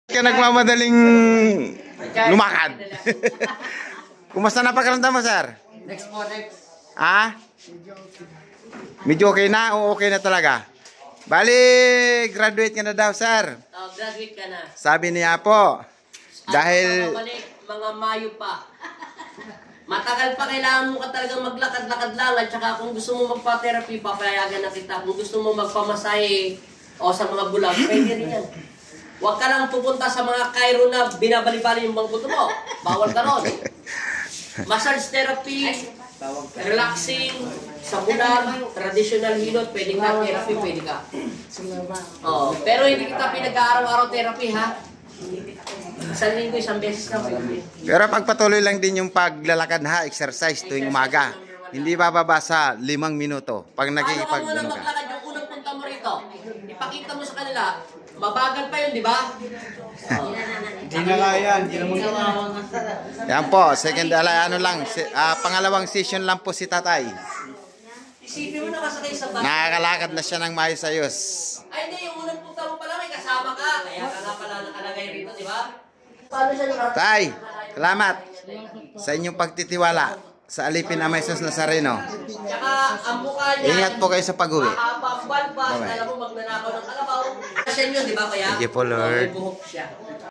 Ka nagmamadaling lumakad. Kumusta na pakiramdam mo, sir? Next po, next. Ah? Medyo okay na o okay na talaga? Bali, graduate ka na daw, sir. Oh, graduate ka na. Sabi niya po. Dahil... Mga Mayo pa. Matagal pa kailangan mo ka talagang maglakad-lakad lang. At saka kung gusto mo magpa-therapy, papayagan na kita. Kung gusto mo magpamasahe o sa mga bulag, pwede rin yan. Huwag ka lang pupunta sa mga Cairo na binabali-bali yung bangkuto mo. Bawal ka ron. Massage therapy, relaxing, sa bulag, traditional hilot, pwede ka, therapy, pwede ka. Oh, pero hindi kita pinag-aaraw-araw therapy, ha? Isang linggo, isang beses na pwede. Pero pagpatuloy lang din yung paglalakad ha, exercise tuwing umaga. Hindi bababa sa 5 minuto. Pag Ano nagkikipag ka muna maglakad yung unang punta mo rito? Ipakita mo sa kanila, mabagal pa yun, di ba? Hindi na nga yan. Yan po, second, ano lang, pangalawang session lang po si tatay. Isipin mo nakasakay sa bus. Nakakalakad na siya ng maayos-ayos. Ay, hindi, yung unang punta mo pala, may kasama ka. Kaya ka nga pala nakalagay rito, di ba? Paano siya nakalagay? Tay, salamat sa inyong pagtitiwala sa Alipin Ama Jesus Nazareno. Tsaka, ang mukha niya, Ingat po kayo sa pag-uwi. mahaba ang balbas, Bye-bye. alam mo, magnanakaw ng kalabaw. Kasi yun, di ba kaya? Thank you po, Lord. Buhok siya.